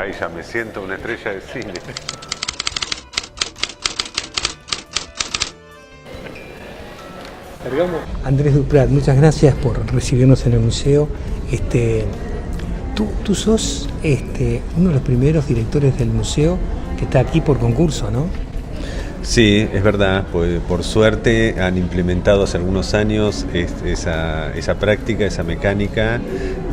Ahí ya me siento una estrella de cine. Andrés Duprat, muchas gracias por recibirnos en el museo. Tú sos uno de los primeros directores del museo que está aquí por concurso, ¿no? Sí, es verdad, pues por suerte han implementado hace algunos años esa práctica, esa mecánica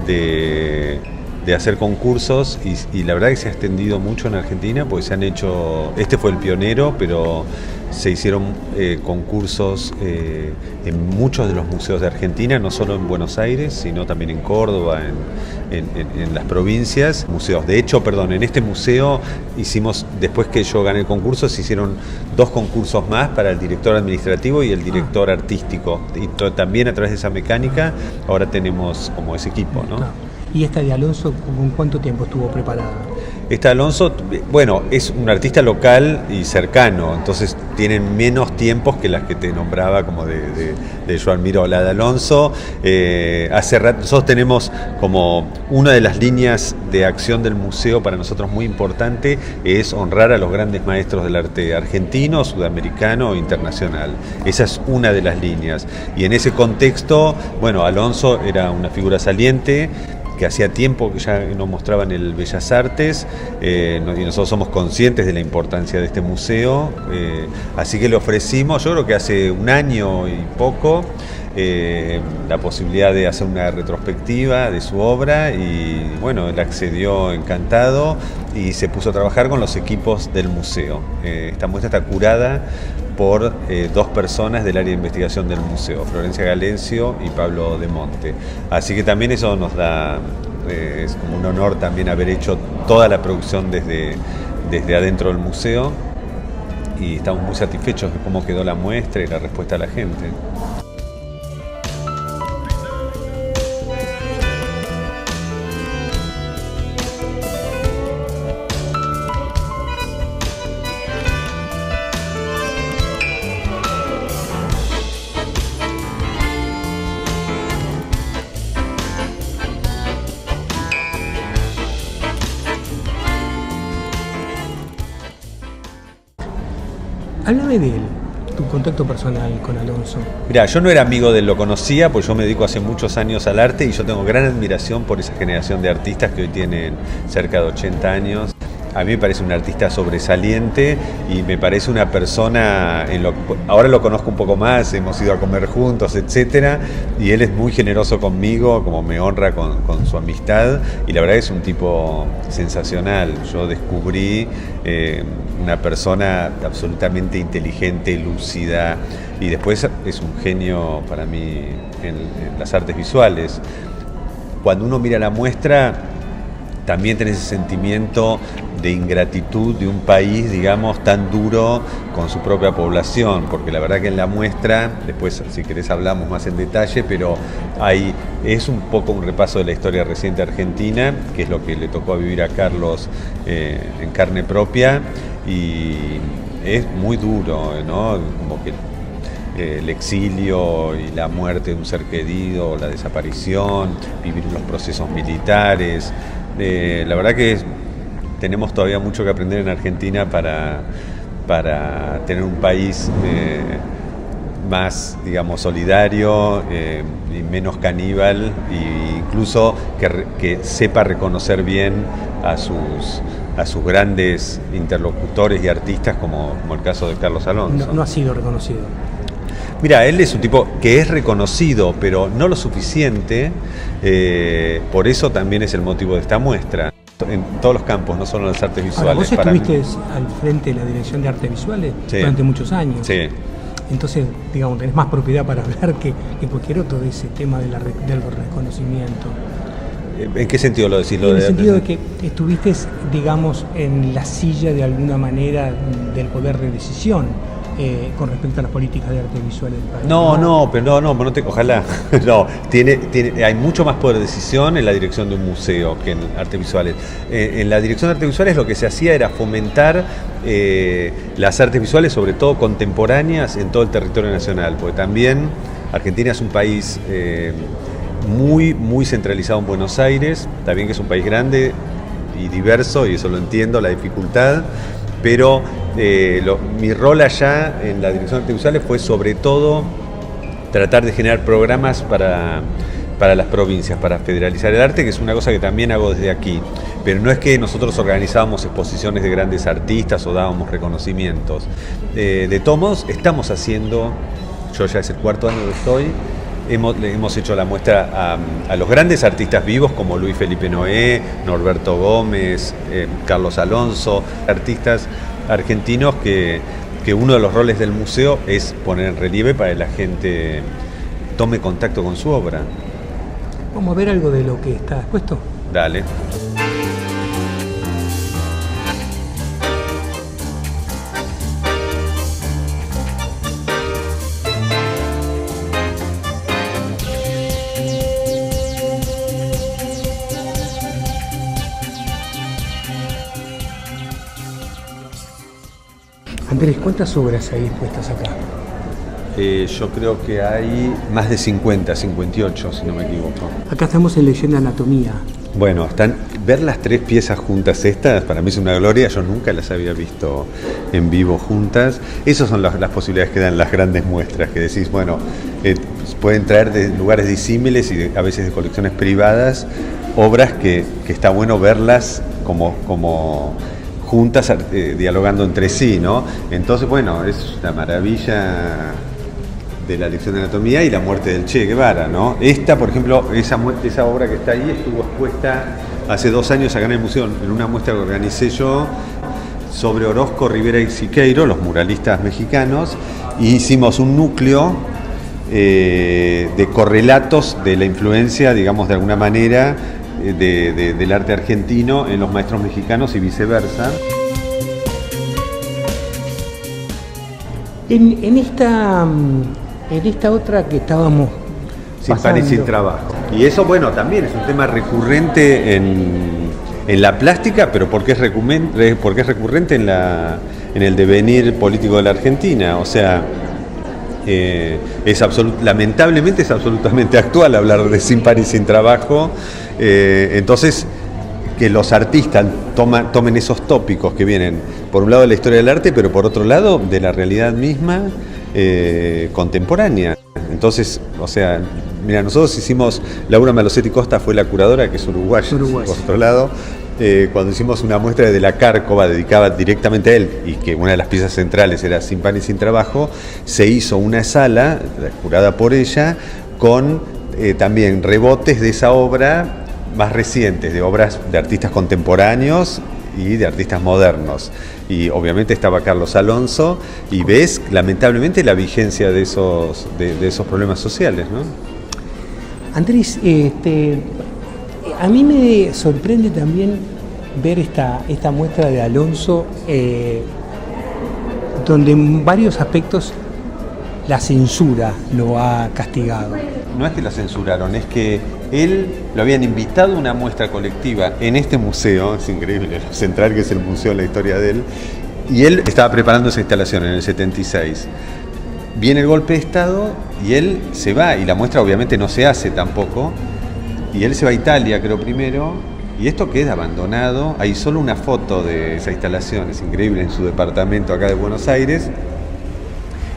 de hacer concursos y la verdad que se ha extendido mucho en Argentina, porque se han hecho, este fue el pionero, pero se hicieron concursos en muchos de los museos de Argentina, no solo en Buenos Aires, sino también en Córdoba, en las provincias, museos. De hecho, en este museo hicimos, después que yo gané el concurso, se hicieron 2 concursos más para el director administrativo y el director artístico. Y también a través de esa mecánica, ahora tenemos como ese equipo, ¿no? ¿Y esta de Alonso, con cuánto tiempo estuvo preparada? Esta Alonso, bueno, es un artista local y cercano, entonces tienen menos tiempos que las que te nombraba, como de Joan Miró. La de Alonso, hace rato, nosotros tenemos como una de las líneas de acción del museo para nosotros muy importante, es honrar a los grandes maestros del arte argentino, sudamericano e internacional. Esa es una de las líneas. Y en ese contexto, bueno, Alonso era una figura saliente, que hacía tiempo que ya nos mostraban el Bellas Artes, y nosotros somos conscientes de la importancia de este museo, así que le ofrecimos, yo creo que hace un año y poco, la posibilidad de hacer una retrospectiva de su obra y bueno, él accedió encantado y se puso a trabajar con los equipos del museo. Esta muestra está curada por 2 personas del área de investigación del museo, Florencia Galencio y Pablo De Monte. Así que también eso nos da, es como un honor también haber hecho toda la producción desde adentro del museo y estamos muy satisfechos de cómo quedó la muestra y la respuesta de la gente. Háblame de él, tu contacto personal con Alonso. Mirá, yo no era amigo de él, lo conocía, pues yo me dedico hace muchos años al arte y yo tengo gran admiración por esa generación de artistas que hoy tienen cerca de 80 años. A mí me parece un artista sobresaliente y me parece una persona, ahora lo conozco un poco más, hemos ido a comer juntos, etcétera, y él es muy generoso conmigo, como me honra con su amistad, y la verdad es un tipo sensacional. Yo descubrí una persona absolutamente inteligente, lúcida, y después es un genio para mí en las artes visuales. Cuando uno mira la muestra, también tenés ese sentimiento de ingratitud de un país, digamos, tan duro con su propia población, porque la verdad que en la muestra, después si querés hablamos más en detalle, pero es un poco un repaso de la historia reciente argentina, que es lo que le tocó vivir a Carlos en carne propia, y es muy duro, ¿no? Como que el exilio y la muerte de un ser querido, la desaparición, vivir los procesos militares. La verdad que tenemos todavía mucho que aprender en Argentina para tener un país más, digamos, solidario y menos caníbal, e incluso que sepa reconocer bien a sus grandes interlocutores y artistas, como el caso de Carlos Alonso. No ha sido reconocido. Mira, él es un tipo que es reconocido, pero no lo suficiente, por eso también es el motivo de esta muestra. En todos los campos, no solo en las artes visuales. Ahora, vos estuviste al frente de la Dirección de Artes Visuales durante muchos años. Sí. Entonces, digamos, tenés más propiedad para hablar que cualquier otro de ese tema del reconocimiento. ¿En qué sentido lo decís? En el sentido de que estuviste, digamos, en la silla de alguna manera del poder de decisión con respecto a las políticas de artes visuales del país. Ojalá. No, hay mucho más poder de decisión en la dirección de un museo que en artes visuales. En la dirección de artes visuales lo que se hacía era fomentar las artes visuales, sobre todo contemporáneas, en todo el territorio nacional, porque también Argentina es un país muy, muy centralizado en Buenos Aires, también que es un país grande, y diverso, y eso lo entiendo, la dificultad, pero mi rol allá en la dirección de artes visuales fue sobre todo tratar de generar programas para las provincias, para federalizar el arte, que es una cosa que también hago desde aquí. Pero no es que nosotros organizábamos exposiciones de grandes artistas o dábamos reconocimientos. De todos modos, estamos haciendo, yo ya es el 4º año que estoy, hemos hecho la muestra a los grandes artistas vivos como Luis Felipe Noé, Norberto Gómez, Carlos Alonso, artistas argentinos que uno de los roles del museo es poner en relieve para que la gente tome contacto con su obra. Vamos a ver algo de lo que está expuesto. Dale. Andrés, ¿cuántas obras hay expuestas acá? Yo creo que hay más de 50, 58, si no me equivoco. Acá estamos en Lección de Anatomía. Bueno, ver las 3 piezas juntas estas, para mí es una gloria, yo nunca las había visto en vivo juntas. Esas son las posibilidades que dan las grandes muestras, que decís, bueno, pueden traer de lugares disímiles y a veces de colecciones privadas, obras que está bueno verlas como juntas, dialogando entre sí, ¿no? Entonces, bueno, es una maravilla de la lección de anatomía y la muerte del Che Guevara, ¿no? Esta, por ejemplo, esa obra que está ahí estuvo expuesta hace 2 años acá en el museo, en una muestra que organicé yo sobre Orozco, Rivera y Siqueiro, los muralistas mexicanos, y hicimos un núcleo de correlatos de la influencia, digamos, de alguna manera, del arte argentino en los maestros mexicanos y viceversa. En esta otra que estábamos Sin pan y sin trabajo. Y eso, bueno, también es un tema recurrente en la plástica, pero porque es recurrente en el devenir político de la Argentina. O sea, lamentablemente es absolutamente actual hablar de sin pan y sin trabajo. Entonces, que los artistas tomen esos tópicos que vienen, por un lado, de la historia del arte, pero por otro lado, de la realidad misma contemporánea. Entonces, o sea, mira, nosotros hicimos, Laura Malosetti Costa fue la curadora, que es uruguaya. Por otro lado, cuando hicimos una muestra de la Cárcova dedicada directamente a él, y que una de las piezas centrales era Sin pan y sin trabajo, se hizo una sala, curada por ella, con también rebotes de esa obra más recientes, de obras de artistas contemporáneos y de artistas modernos. Y obviamente estaba Carlos Alonso, y ves lamentablemente la vigencia de esos problemas sociales, ¿no? Andrés, a mí me sorprende también ver esta muestra de Alonso, donde en varios aspectos la censura lo ha castigado. No es que la censuraron, es que él lo habían invitado a una muestra colectiva en este museo, es increíble, lo central que es el museo en la historia de él, y él estaba preparando esa instalación en el 76. Viene el golpe de Estado y él se va, y la muestra obviamente no se hace tampoco, y él se va a Italia, creo, primero, y esto queda abandonado. Hay solo una foto de esa instalación, es increíble, en su departamento acá de Buenos Aires,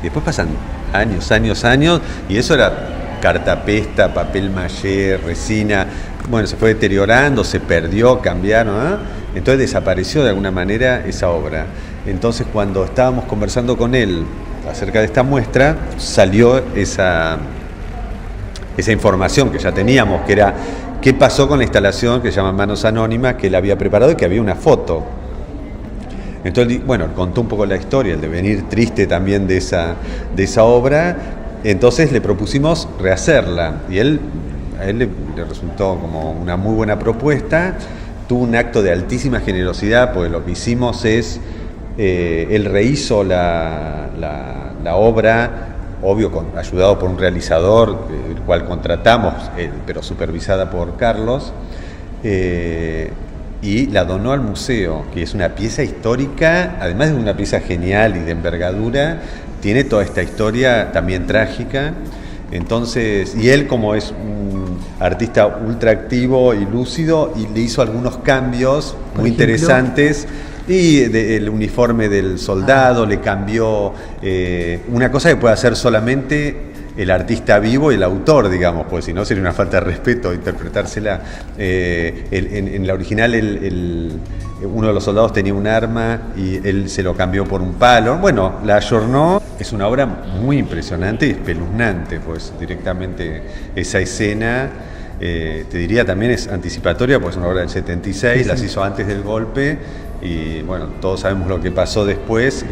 y después pasan años, y eso era cartapesta, papel maché, resina, bueno, se fue deteriorando, se perdió, cambiaron, entonces desapareció de alguna manera esa obra. Entonces, cuando estábamos conversando con él acerca de esta muestra, salió esa información que ya teníamos, que era qué pasó con la instalación que se llama Manos Anónimas, que él había preparado y que había una foto. Entonces, bueno, contó un poco la historia, el devenir triste también de esa obra. Entonces le propusimos rehacerla, y a él le resultó como una muy buena propuesta. Tuvo un acto de altísima generosidad, porque lo que hicimos es, él rehizo la obra, obvio, ayudado por un realizador, el cual contratamos, pero supervisada por Carlos, y la donó al museo, que es una pieza histórica, además de una pieza genial y de envergadura, tiene toda esta historia también trágica. Entonces, y él, como es artista ultra activo y lúcido, y le hizo algunos cambios muy interesantes. Y el uniforme del soldado le cambió, una cosa que puede hacer solamente el artista vivo y el autor, digamos, pues si no sería una falta de respeto interpretársela. En la original uno de los soldados tenía un arma y él se lo cambió por un palo. Bueno, la ayornó. Es una obra muy impresionante y espeluznante, pues directamente esa escena. Te diría también es anticipatoria, pues es una obra del 76, sí. Las hizo antes del golpe y bueno, todos sabemos lo que pasó después.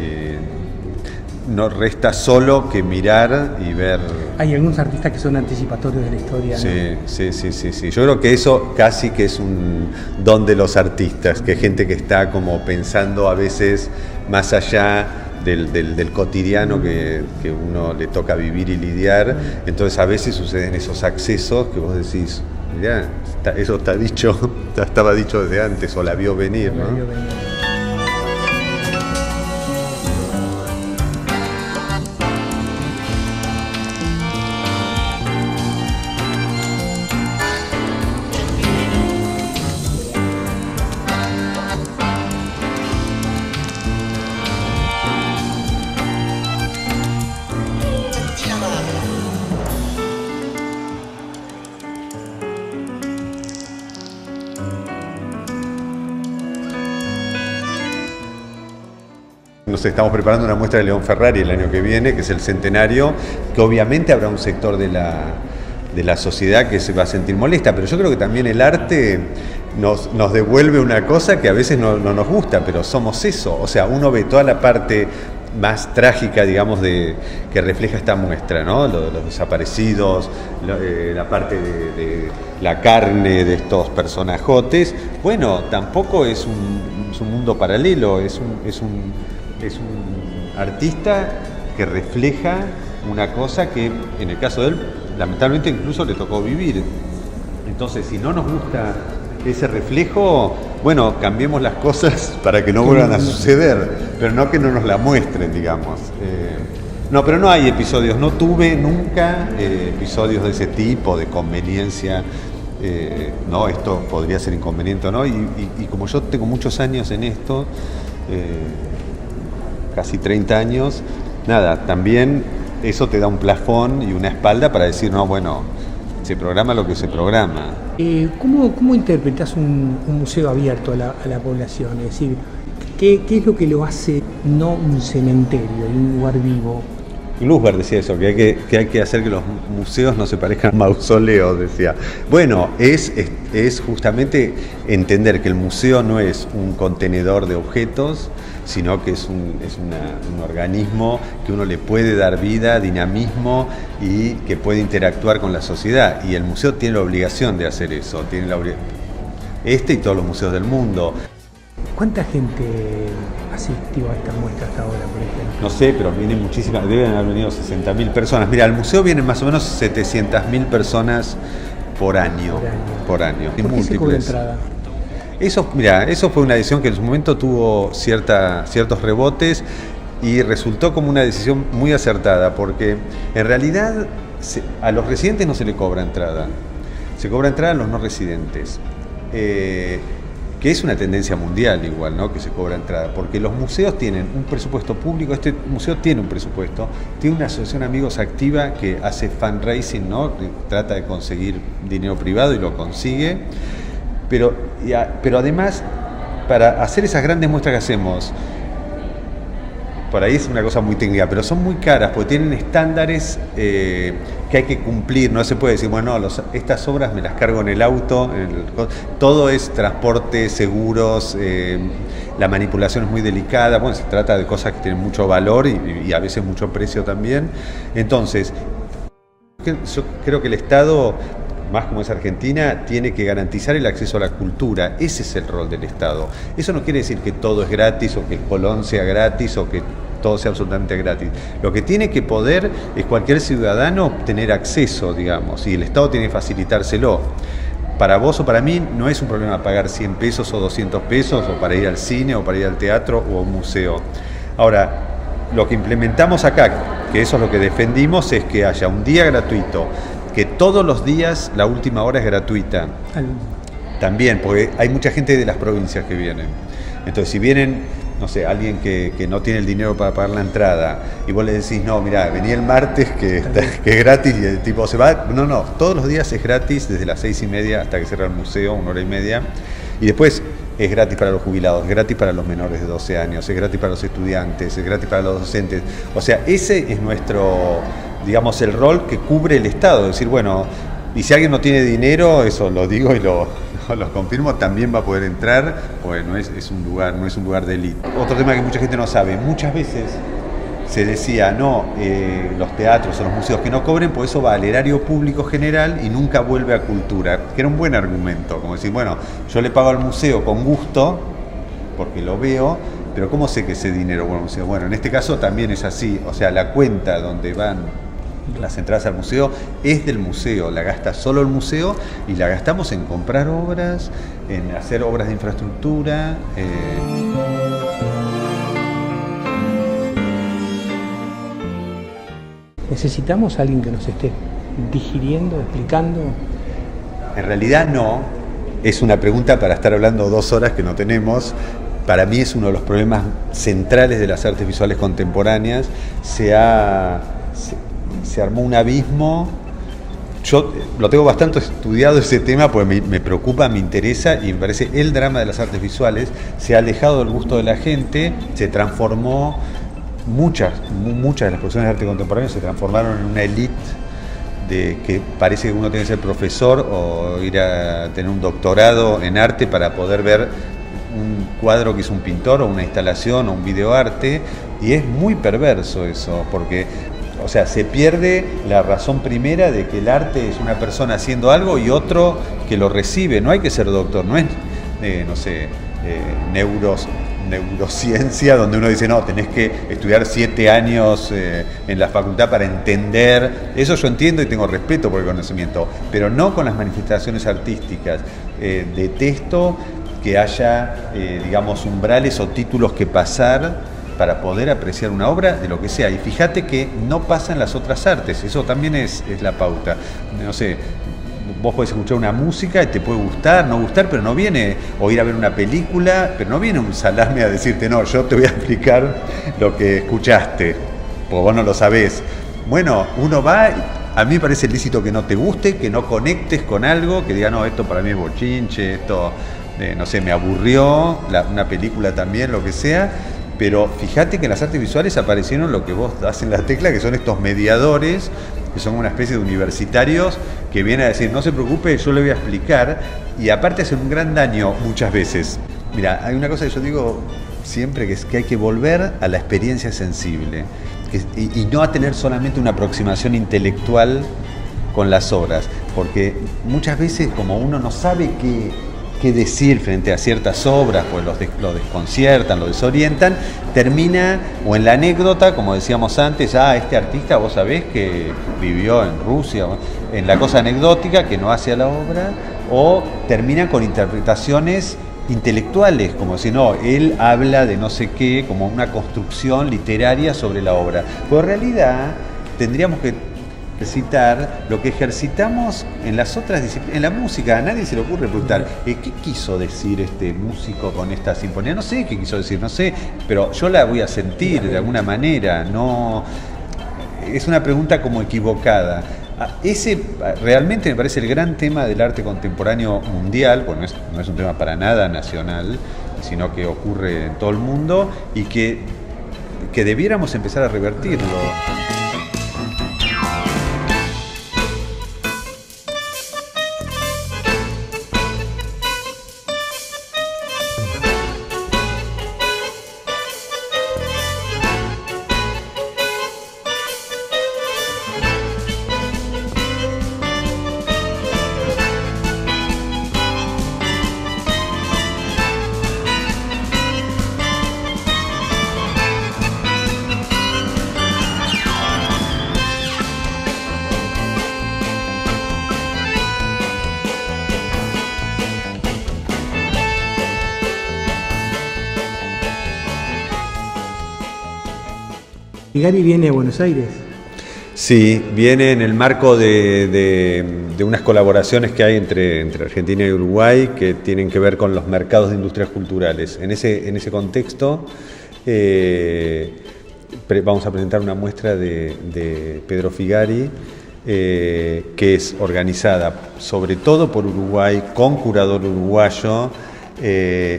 No resta solo que mirar y ver. Hay algunos artistas que son anticipatorios de la historia, ¿no? Sí. Yo creo que eso casi que es un don de los artistas, que hay gente que está como pensando a veces más allá del cotidiano que uno le toca vivir y lidiar. Entonces a veces suceden esos accesos que vos decís, mirá, eso está dicho, estaba dicho desde antes o la vio venir, ¿no? Nos estamos preparando una muestra de León Ferrari el año que viene, que es el centenario, que obviamente habrá un sector de la sociedad que se va a sentir molesta, pero yo creo que también el arte nos devuelve una cosa que a veces no nos gusta, pero somos eso. O sea, uno ve toda la parte más trágica, digamos, que refleja esta muestra, ¿no? Los desaparecidos, la parte de la carne de estos personajotes. Bueno, tampoco es un mundo paralelo, es un artista que refleja una cosa que en el caso de él lamentablemente incluso le tocó vivir. Entonces, si no nos gusta ese reflejo, bueno, cambiemos las cosas para que no vuelvan a suceder, pero no que no nos la muestren, digamos. No, pero no hay episodios, no tuve nunca episodios de ese tipo, de conveniencia. No, esto podría ser inconveniente o no, y como yo tengo muchos años en esto, casi 30 años, nada, también eso te da un plafón y una espalda para decir, no, bueno, se programa lo que se programa. ¿Cómo interpretás un museo abierto a la población? Es decir, ¿qué es lo que lo hace no un cementerio, un lugar vivo? Luzberg decía eso, que hay que hacer que los museos no se parezcan a mausoleos, decía. Bueno, es justamente entender que el museo no es un contenedor de objetos, sino que es un organismo que uno le puede dar vida, dinamismo y que puede interactuar con la sociedad. Y el museo tiene la obligación de hacer eso, y todos los museos del mundo. ¿Cuánta gente asistió a esta muestra hasta ahora, por ejemplo? No sé, pero vienen muchísimas, deben haber venido 60.000 personas. Mira, al museo vienen más o menos 700.000 personas por año. ¿Por qué se cobra entrada? Eso fue una decisión que en su momento tuvo ciertos rebotes y resultó como una decisión muy acertada, porque en realidad a los residentes no se le cobra entrada, se cobra entrada a los no residentes. Que es una tendencia mundial igual, ¿no? Que se cobra entrada, porque los museos tienen un presupuesto público, este museo tiene un presupuesto, tiene una asociación Amigos activa que hace fundraising, ¿no? Trata de conseguir dinero privado y lo consigue, pero además, para hacer esas grandes muestras que hacemos, por ahí es una cosa muy técnica, pero son muy caras porque tienen estándares que hay que cumplir. No se puede decir, bueno, estas obras me las cargo en el auto, todo es transporte, seguros, la manipulación es muy delicada. Bueno, se trata de cosas que tienen mucho valor y a veces mucho precio también. Entonces, yo creo que el Estado, más como es Argentina, tiene que garantizar el acceso a la cultura. Ese es el rol del Estado. Eso no quiere decir que todo es gratis o que el Colón sea gratis o que todo sea absolutamente gratis. Lo que tiene que poder es cualquier ciudadano tener acceso, digamos, y el Estado tiene que facilitárselo. Para vos o para mí no es un problema pagar 100 pesos o 200 pesos o para ir al cine o para ir al teatro o a un museo. Ahora, lo que implementamos acá, que eso es lo que defendimos, es que haya un día gratuito, que todos los días la última hora es gratuita. También, porque hay mucha gente de las provincias que vienen. Entonces, si vienen, no sé, alguien que no tiene el dinero para pagar la entrada, y vos le decís, no, mirá, vení el martes que es gratis, y el tipo se va. No, todos los días es gratis, desde las 6:30 hasta que cierra el museo, 1 hora y media. Y después es gratis para los jubilados, es gratis para los menores de 12 años, es gratis para los estudiantes, es gratis para los docentes. O sea, ese es nuestro, digamos, el rol que cubre el Estado. Es decir, bueno, y si alguien no tiene dinero, eso lo digo y lo confirmo, también va a poder entrar, porque no es un lugar de élite. Otro tema que mucha gente no sabe, muchas veces se decía, los teatros o los museos que no cobren, pues eso va al erario público general y nunca vuelve a cultura, que era un buen argumento, como decir, bueno, yo le pago al museo con gusto, porque lo veo, pero ¿cómo sé que ese dinero va al museo? Bueno, en este caso también es así, o sea, la cuenta donde van las entradas al museo es del museo, la gasta solo el museo y la gastamos en comprar obras, en hacer obras de infraestructura. ¿Necesitamos a alguien que nos esté digiriendo, explicando? En realidad no, es una pregunta para estar hablando 2 horas que no tenemos. Para mí es uno de los problemas centrales de las artes visuales contemporáneas. Se armó un abismo. Yo lo tengo bastante estudiado ese tema porque me preocupa, me interesa y me parece el drama de las artes visuales. Se ha alejado del gusto de la gente, se transformó. Muchas de las profesiones de arte contemporáneo se transformaron en una élite de que parece que uno tiene que ser profesor o ir a tener un doctorado en arte para poder ver un cuadro que hizo un pintor o una instalación o un videoarte, y es muy perverso eso, porque, o sea, se pierde la razón primera de que el arte es una persona haciendo algo y otro que lo recibe. No hay que ser doctor, no es, neurociencia, donde uno dice, no, tenés que estudiar 7 años en la facultad para entender. Eso yo entiendo y tengo respeto por el conocimiento, pero no con las manifestaciones artísticas. Detesto que haya, digamos, umbrales o títulos que pasar para poder apreciar una obra de lo que sea. Y fíjate que no pasa en las otras artes, eso también es la pauta. No sé, vos podés escuchar una música y te puede gustar, no gustar, pero no viene, o ir a ver una película, pero no viene un salame a decirte, no, yo te voy a explicar lo que escuchaste, porque vos no lo sabés. Bueno, uno va, a mí me parece lícito que no te guste, que no conectes con algo, que diga, no, esto para mí es bochinche, esto, me aburrió, una película también, lo que sea. Pero fíjate que en las artes visuales aparecieron lo que vos das en la tecla, que son estos mediadores, que son una especie de universitarios que vienen a decir, no se preocupe, yo le voy a explicar, y aparte hacen un gran daño muchas veces. Mira, hay una cosa que yo digo siempre, que es que hay que volver a la experiencia sensible, y no a tener solamente una aproximación intelectual con las obras, porque muchas veces como uno no sabe qué decir frente a ciertas obras, pues lo desconciertan, lo desorientan, termina o en la anécdota, como decíamos antes, este artista vos sabés que vivió en Rusia, en la cosa anecdótica que no hace a la obra, o terminan con interpretaciones intelectuales, como si no, él habla de no sé qué, como una construcción literaria sobre la obra. Pero en realidad tendríamos que ejercitar lo que ejercitamos en las otras disciplinas. En la música a nadie se le ocurre preguntar ¿qué quiso decir este músico con esta sinfonía? No sé qué quiso decir, no sé, pero yo la voy a sentir de alguna manera. No, es una pregunta como equivocada. Ese realmente me parece el gran tema del arte contemporáneo mundial, bueno, no es un tema para nada nacional, sino que ocurre en todo el mundo y que debiéramos empezar a revertirlo. ¿Y Gary viene a Buenos Aires? Sí, viene en el marco de unas colaboraciones que hay entre Argentina y Uruguay que tienen que ver con los mercados de industrias culturales. En ese contexto vamos a presentar una muestra de Pedro Figari, que es organizada sobre todo por Uruguay, con curador uruguayo,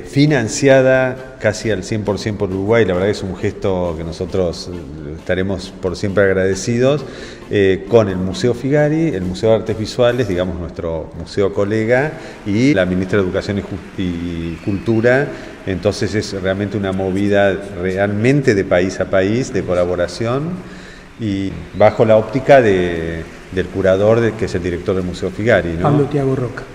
financiada casi al 100% por Uruguay. La verdad que es un gesto que nosotros estaremos por siempre agradecidos, con el Museo Figari, el Museo de Artes Visuales, digamos nuestro museo colega, y la ministra de Educación y Cultura. Entonces es realmente una movida realmente de país a país, de colaboración, y bajo la óptica del curador, que es el director del Museo Figari, ¿no?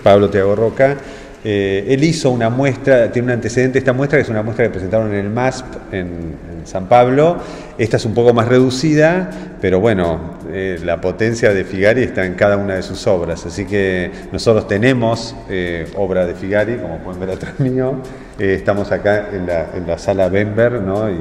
Pablo Thiago Roca. Él hizo una muestra, tiene un antecedente esta muestra, que es una muestra que presentaron en el MASP en San Pablo. Esta es un poco más reducida, pero bueno, la potencia de Figari está en cada una de sus obras, así que nosotros tenemos obra de Figari, como pueden ver atrás mío. Estamos acá en la sala Bember, ¿no? Y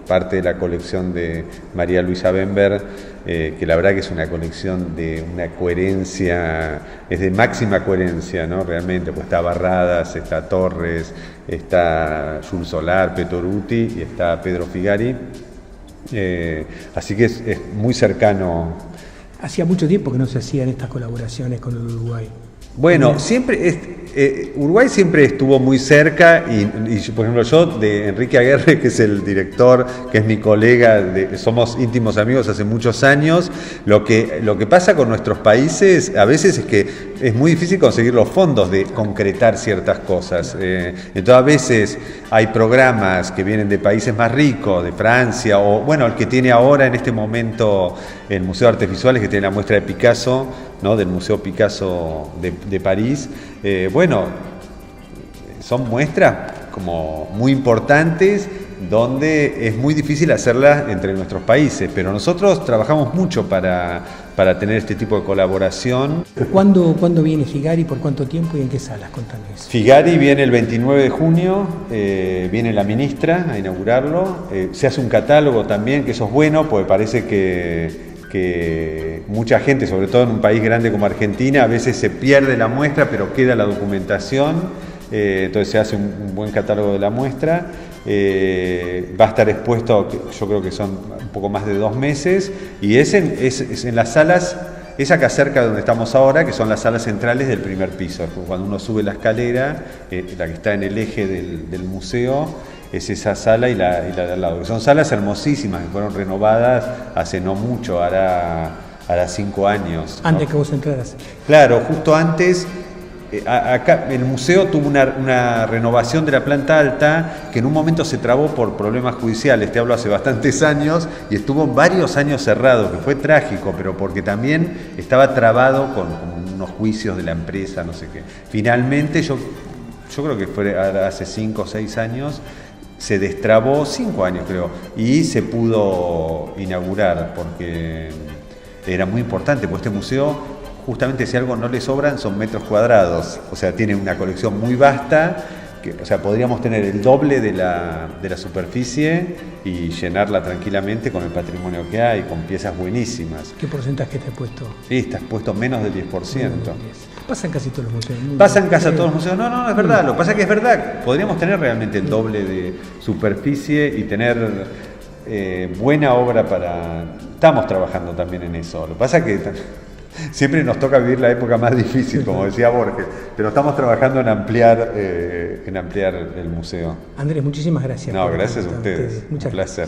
parte de la colección de María Luisa Bember, que la verdad que es una colección de una coherencia, es de máxima coherencia, ¿no? Realmente, pues está Barradas, está Torres, está Jules Solar, Petoruti y está Pedro Figari. Así que es muy cercano. Hacía mucho tiempo que no se hacían estas colaboraciones con el Uruguay. Bueno, Uruguay siempre estuvo muy cerca y, por ejemplo, yo de Enrique Aguerre, que es el director, que es mi colega, somos íntimos amigos hace muchos años. Lo que pasa con nuestros países a veces es que es muy difícil conseguir los fondos de concretar ciertas cosas. Entonces a veces hay programas que vienen de países más ricos, de Francia, o bueno, el que tiene ahora en este momento el Museo de Artes Visuales, que tiene la muestra de Picasso, ¿no? Del Museo Picasso de París. Bueno, son muestras como muy importantes donde es muy difícil hacerlas entre nuestros países, pero nosotros trabajamos mucho para tener este tipo de colaboración. ¿Cuándo viene Figari? ¿Por cuánto tiempo y en qué salas? Contame eso. Figari viene el 29 de junio, viene la ministra a inaugurarlo. Se hace un catálogo también, que eso es bueno, porque parece que mucha gente, sobre todo en un país grande como Argentina, a veces se pierde la muestra, pero queda la documentación. Entonces se hace un buen catálogo de la muestra. Va a estar expuesto, yo creo que son un poco más de 2 meses, y es en las salas, es acá cerca de donde estamos ahora, que son las salas centrales del primer piso. Cuando uno sube la escalera, la que está en el eje del museo, es esa sala y la de al lado, que son salas hermosísimas, que fueron renovadas hace no mucho, hará 5 años, ¿no? Antes que vos entraras. Claro, justo antes. Acá el museo tuvo una renovación de la planta alta que en un momento se trabó por problemas judiciales, te hablo hace bastantes años, y estuvo varios años cerrado, que fue trágico, pero porque también estaba trabado con unos juicios de la empresa, no sé qué. Finalmente, yo creo que fue hace 5 o 6 años, se destrabó, 5 años creo, y se pudo inaugurar, porque era muy importante, porque este museo, justamente si algo no le sobran, son metros cuadrados. O sea, tiene una colección muy vasta, o sea, podríamos tener el doble de la superficie y llenarla tranquilamente con el patrimonio que hay, con piezas buenísimas. ¿Qué porcentaje te has puesto? Sí, estás puesto menos del 10%. Pasan casi todos los museos. Pasan casi todos los museos. No, es verdad. Lo que pasa es que es verdad. Podríamos tener realmente el doble de superficie y tener buena obra para... Estamos trabajando también en eso. Lo que pasa es que... siempre nos toca vivir la época más difícil, como decía Borges, pero estamos trabajando en ampliar el museo. Andrés, muchísimas gracias. No, gracias a ustedes. Muchas Un placer.